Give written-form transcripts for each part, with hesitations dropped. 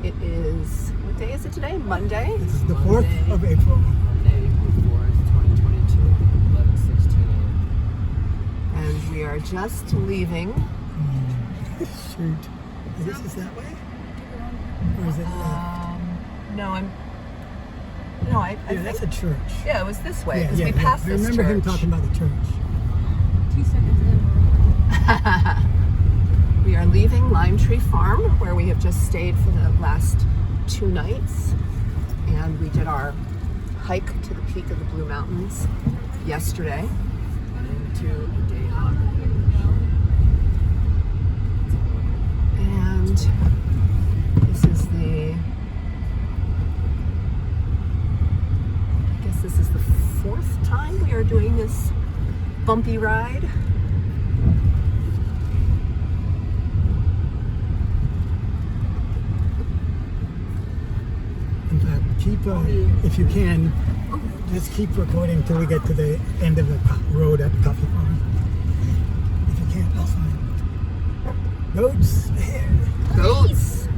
It is, what day is it today? Monday? This is the 4th of April. Monday, April 4th, 2022, 11:16 a.m. And we are just leaving. Shoot. This is that way? Or is it left? No, I Yeah, think that's a church. yeah, it was this way Yeah, because yeah, we passed I this remember him church. talking about the church. 2 seconds in. We are leaving Lime Tree Farm, where we have just stayed for the last 2 nights, and we did our hike to the peak of the Blue Mountains yesterday. Into a day hop. And this is the 4th time we are doing this bumpy ride. In fact, if you can, just keep recording until we get to the end of the road at the coffee farm. If you can't, that's fine. Goats ahead. Goats.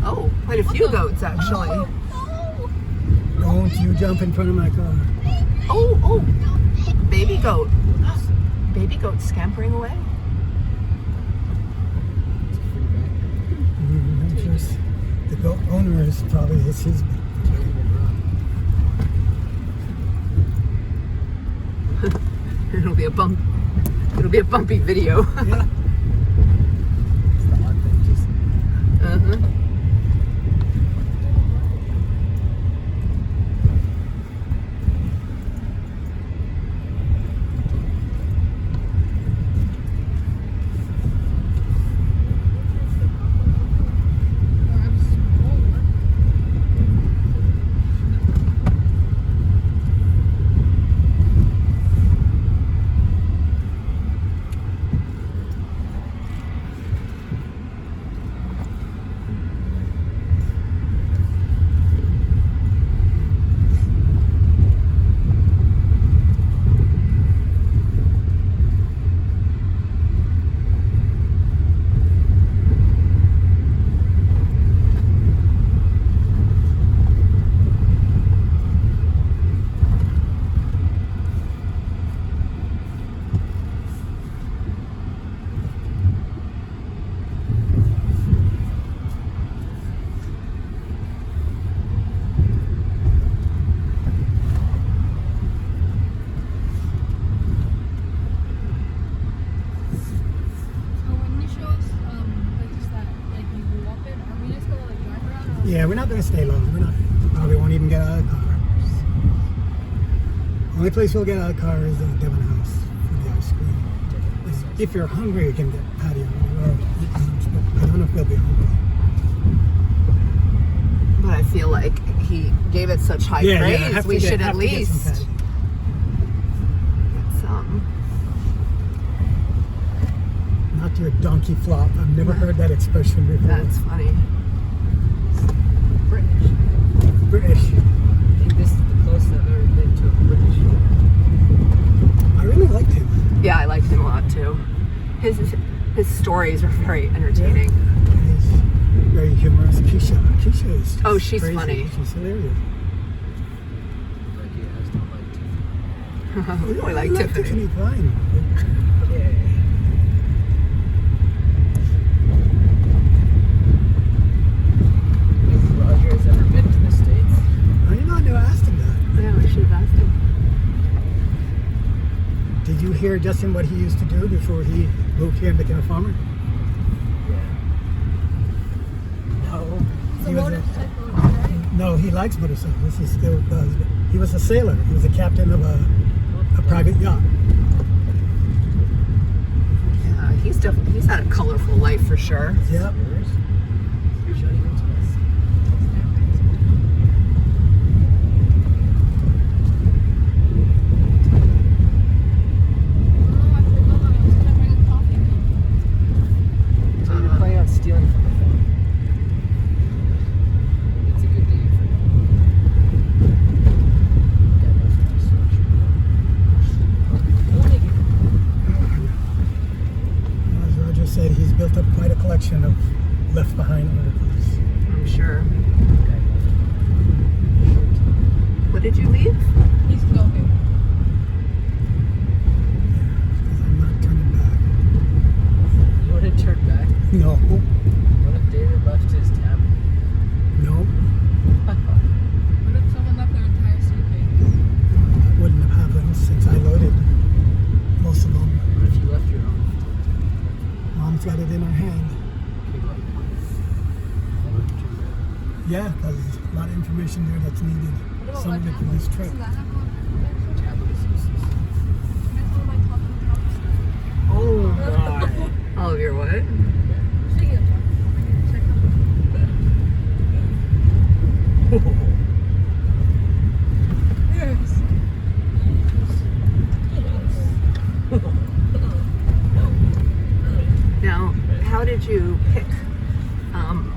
Oh, quite a few goats actually. Don't you jump in front of my car. Oh, baby goat. Baby goat scampering away. Just, the goat owner is probably his. It'll be a bumpy video. Yeah. Uh-huh. Yeah, we're not going to stay long. Probably won't even get out of the car. Only place we'll get out of the car is the Devon House for the ice cream. If you're hungry, you can get patio or eat lunch, but I don't know if they'll be hungry. But I feel like he gave it such high praise. We should at least get some. Not your donkey flop. I've never heard that expression before. That's funny. British. I think this is the closest I've ever been to a British. I really liked him. Yeah, I liked him a lot too. His stories are very entertaining. Yeah. He's very humorous. Keisha is She's crazy. funny. She's hilarious. Like you guys don't like to. I like Tiffany. Fine. Yeah. Has Roger ever been to the States? I didn't know. I never asked him that. Yeah, we should have asked him. Did you hear, Justin, what he used to do before he moved here and became a farmer? Yeah. No. No, he likes motorcycles. He still does. But he was a sailor. He was a captain of a private yacht. Yeah, he's had a colorful life for sure. Yep. You're shutting into us. So you're planning on stealing from the farm. It's a good day for you. Got enough infrastructure. As Roger said, he's built up quite a collection of left behind articles. I'm sure. Okay. What did you leave? He's going. Because I'm not turning back. You want to turn back? No, What if David left his tab? no, What if someone left their entire suitcase? that wouldn't have happened since I loaded most of them. What if you left your own? Mom's got it in her hand. Okay, well, what if you turn back? Yeah, because there's a lot of information there that's needed. What about Some my of it for tablet? this trip. Doesn't that have one? Tablet is useless. That's all my top and top stuff. Oh my! All of your what? Speaking of top, I can check out. Yes. Now, how did you pick?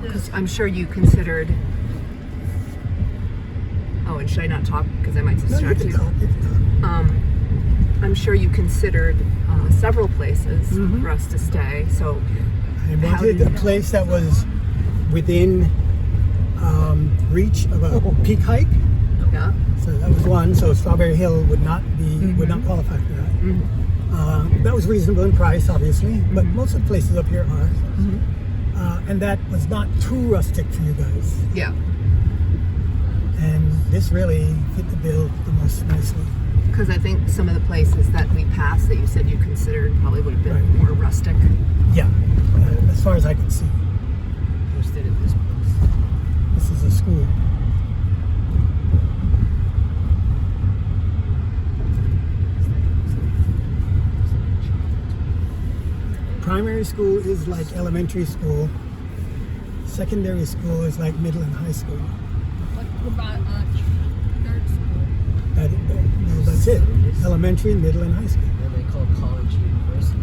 Because I'm sure you considered. Oh, and should I not talk because I might No, you distract can you? talk, you can talk. I'm sure you considered several places Mhm. for us to stay. So, I How wanted did a you- place that was within reach of a peak hike. yeah. So that was one. So Strawberry Hill would not qualify for that. That was reasonable in price, obviously, but most of the places up here are. And that was not too rustic for you guys. Yeah. And this really fit the bill the most nicely. Because I think some of the places that we passed that you said you considered probably would have been Right. more rustic. Yeah, as far as I can see. We stayed at this place. This is a school. Primary school is like elementary school. Secondary school is like middle and high school. Like, what about third school? That's it. Elementary, middle, and high school. Then they call college universities.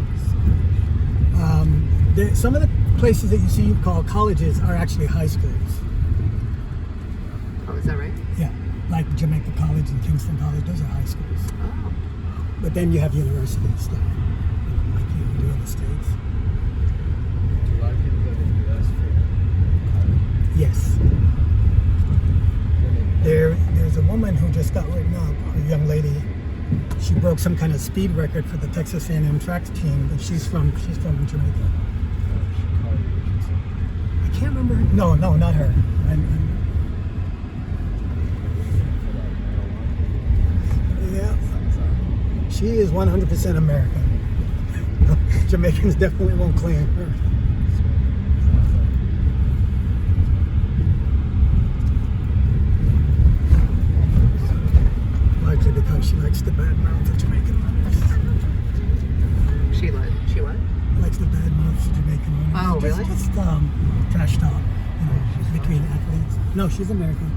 Some of the places that you see called colleges are actually high schools. Oh, is that right? Yeah, like Jamaica College and Kingston College, those are high schools. Oh. But then you have universities, like you do in the States. Do a lot of people go to the U.S. for college? Yes. Then There's a woman who just got written up, a young lady. She broke some kind of speed record for the Texas A&M track team, but she's from Jamaica. Carly Richardson. I can't remember. No, not her. Yeah, she is 100% American. Jamaicans definitely won't claim her. Largely because she likes the bad mouth of Jamaican owners. She what? Likes the bad mouth of Jamaican owners. Oh, really? Just trash talk, between athletes. No, she's American.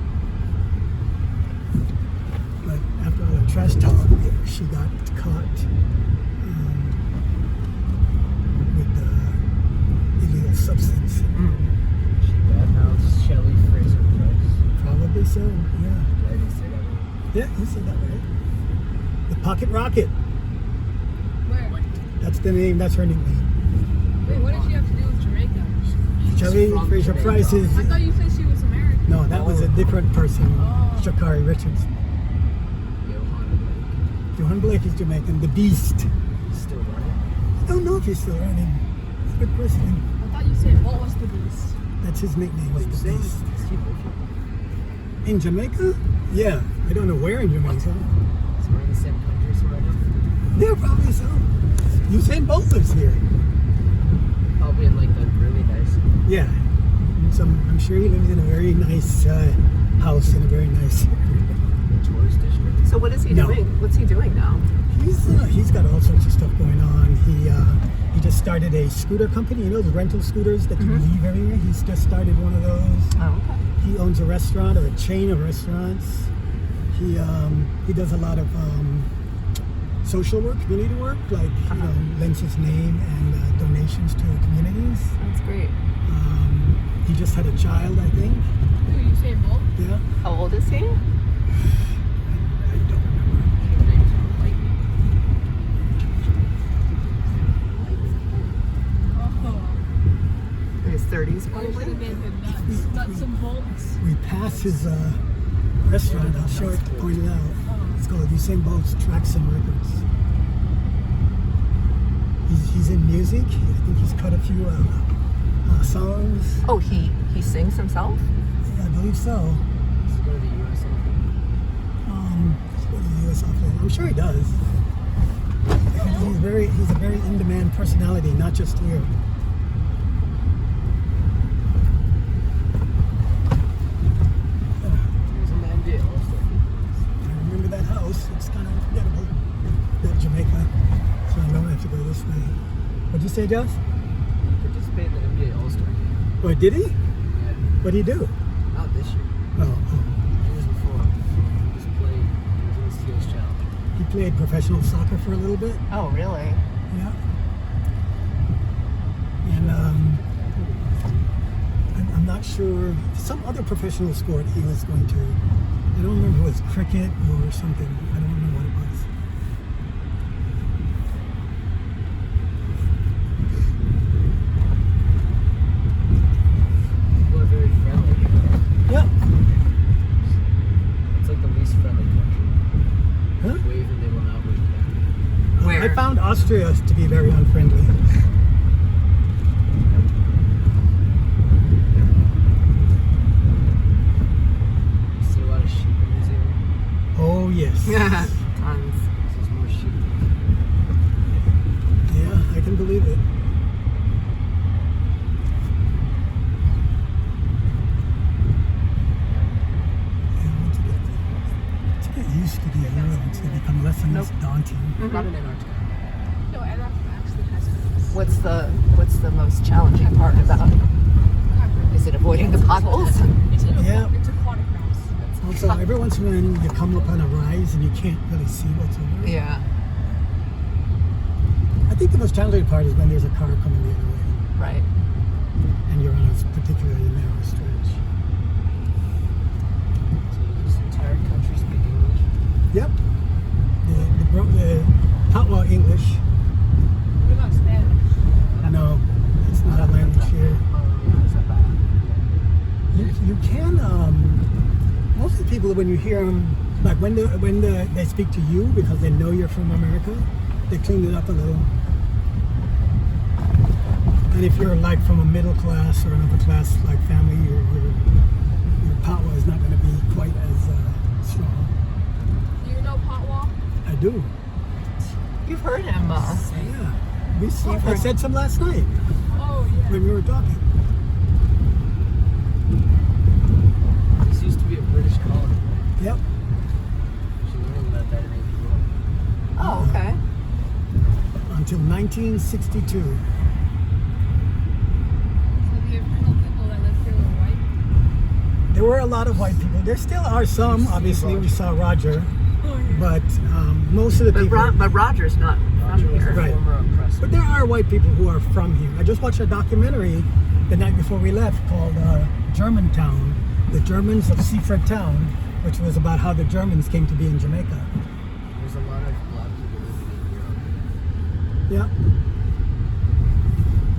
But after all the trash talk, she got caught with illegal substance. She badmouths Shelley Fraser Price. Probably so, yeah. Did I even say that right? Yeah, you said that right. The Pocket Rocket. Where? That's the name, that's her nickname. Wait, what did she have to do with Jamaica? Shelley from Fraser Jamaica. Price is. I thought you said she was American. No, that was a different person. Oh. Shakari Richards. Johan Blake is Jamaican. The Beast. Still running? I don't know if he's still running. He's a good person. I thought you said what was the beast? That's his nickname, was the Same Beast. Steve Richard. In Jamaica? Yeah. I don't know where in Jamaica. So we're in the same country, so right now? Yeah, probably so. Usain Bolt lives here. Probably in like the really nice. Yeah. I'm sure he lives in a very nice house in a very nice. tourist district. So what is he No. doing? What's he doing now? He's got all sorts of stuff going on. He just started a scooter company. You know, the rental scooters that you leave everywhere. He's just started one of those. Oh, okay. He owns a restaurant or a chain of restaurants. He does a lot of social work, community work, like lends his name and donations to communities. That's great. He just had a child, I think. Who, you say Bolt? Yeah, How old is he? I don't remember. Oh. He's 30s, Or should probably. have been the nuts and bolts. We passed his restaurant. I'll show it, point it out. It's called Usain Bolt's Tracks and Records. He's in music. I think he's cut a few songs. Oh, he sings himself? I believe so. Let's go to the US Open. Let's go to the U.S. Open. I'm sure he does. He's a very in-demand personality, not just here. There's an NBA All-Star game. I remember that house. It's kind of unforgettable. That Jamaica. So I know I have to go this way. What'd you say, Jeff? Participate in the NBA All-Star game. Oh, did he? Yeah. What did he do? Not this year. Oh. Years before. He just played. He was in the Steelers Challenge. He played professional soccer for a little bit. Oh, really? Yeah. And I'm not sure. Some other professional sport he was going to. I don't remember if it was cricket or something. I don't know what it was. People are very friendly here. Yeah. It's like the least friendly country. Huh? Wave and they will not wave back. Where? I found Austria to be very unfriendly. You see a lot of sheep in New Zealand. Oh yes. Tons. There's more sheep. Yeah, I can believe it. To get used to the roads, they become less and less daunting. Not in Antarctica. No, Antarctica actually has those. What's the most challenging part about it? Is it avoiding the potholes? It's Yeah. It's aquatic mouse. Also, every once in a while you come up on a rise and you can't really see what's over. Yeah. I think the most challenging part is when there's a car coming the other way Right. and you're on a particularly narrow stretch. So this entire country speak English. Yep. The Patois English. What about Spanish? No, it's not a language here. Is that bad? You can, most of the people, when you hear them, like when they speak to you because they know you're from America, they clean it up a little. And if you're like from a middle class or an upper class like family, your Patois is not going to be quite as strong. Do you know Potwa? I do. You've heard him. Yeah. I said some last night Oh, yeah. when we were talking. This used to be a British colony. Yep. She learned about that in AP1. Oh, okay. Until 1962. So the original people that lived here were white? There were a lot of white people. There still are some. Obviously, we saw Roger, Oh, yeah. but most of the But, people. but Roger's not Roger from was here. a Right. former oppressor. But there are white people who are from here. I just watched a documentary the night before we left called Germantown, The Germans of Seaford Town, which was about how the Germans came to be in Jamaica. There's a lot of black people living in Europe. Yeah.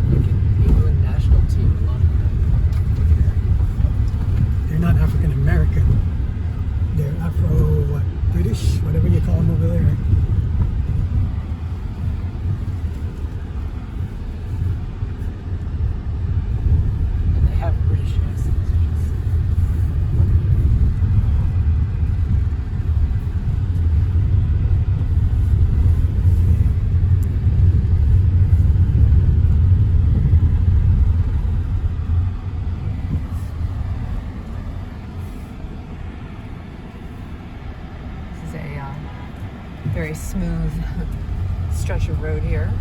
Like in England national team, a lot of them. They're not African American. They're British, whatever you call them over there. And they have British accents. This is a very smooth stretch of road here.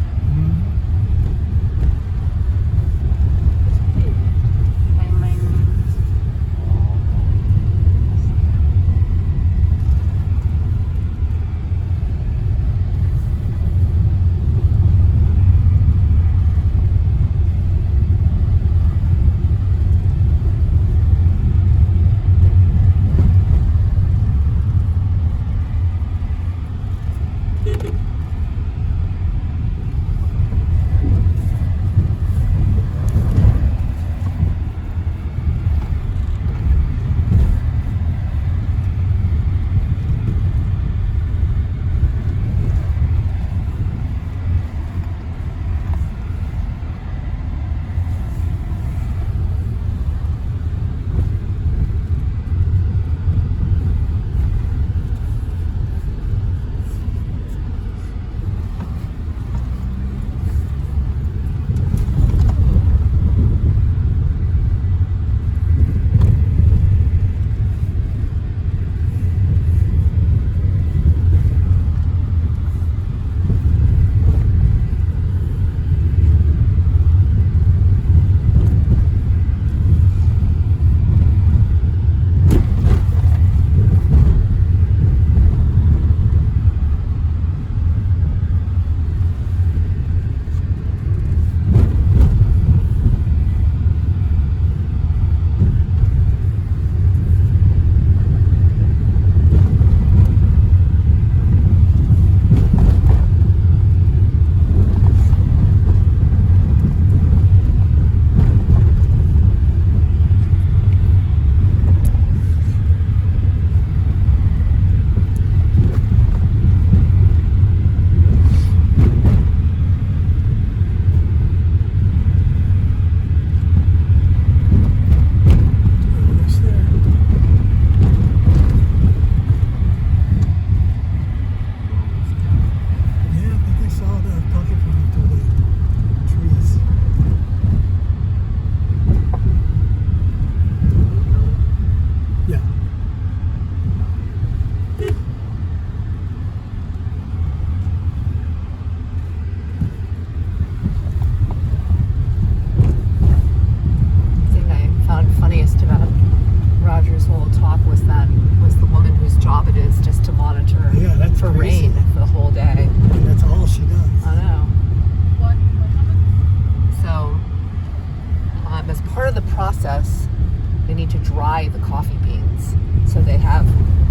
dry the coffee beans. So they have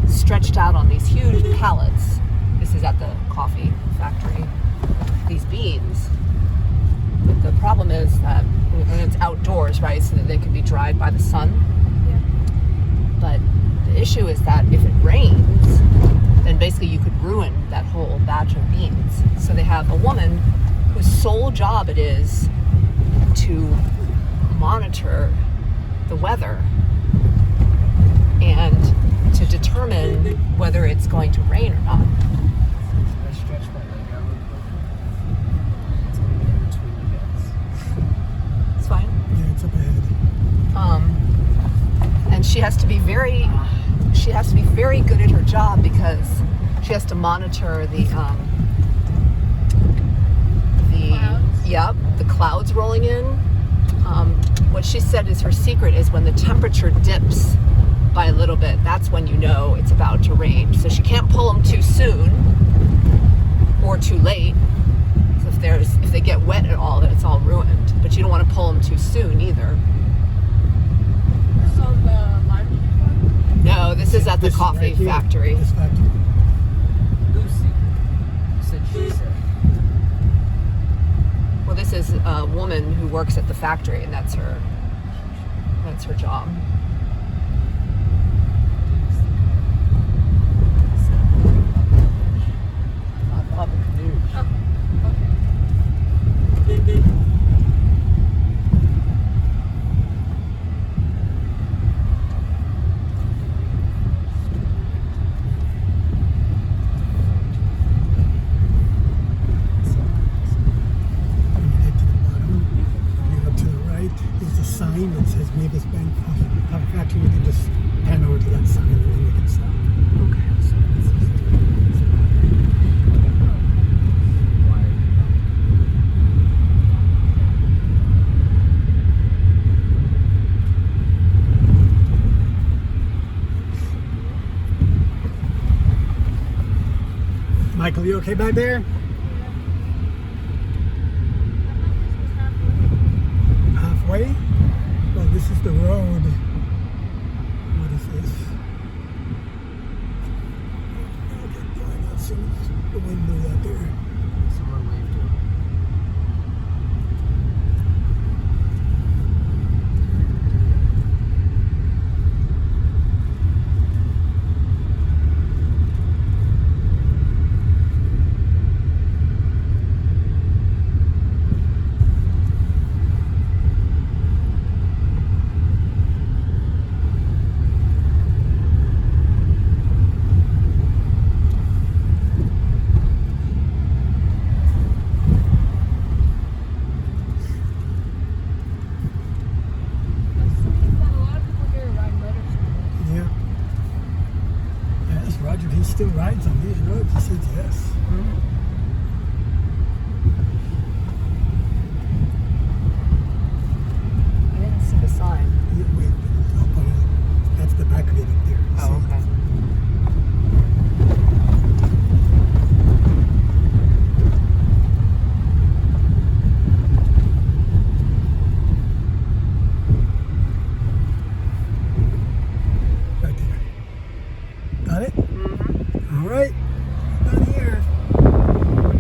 stretched out on these huge pallets. This is at the coffee factory. These beans. But the problem is that and it's outdoors, right? So that they can be dried by the sun. Yeah. But the issue is that if it rains, then basically you could ruin that whole batch of beans. So they have a woman whose sole job it is to monitor the weather and to determine whether it's going to rain or not. I stretch my leg out real quick. It's gonna be in between the beds. It's fine. Yeah, it's up ahead. And she has to be very good at her job because she has to monitor the Clouds? Yep, the clouds rolling in. What she said is her secret is when the temperature dips by a little bit, that's when you know it's about to rain. So she can't pull them too soon or too late. So if they get wet at all, then it's all ruined. But you don't want to pull them too soon either. This is on the lime tree farm? No, this is at the This coffee right here, factory. This factory. Lucy. You said she said. Well, this is a woman who works at the factory, and that's her job. On the canoe. Oh, okay. When you get to the bottom, you look to the right, there's a sign that says Mavis Bank Coffee Factory. You can just pan over to that sign and then you can stop. Michael, you okay back there? Halfway? Well, this is the road. What is this? Okay, going out soon. The window out there. Someone waved to him. Yeah. Yeah, this Roger, he still rides on these roads. He says yes.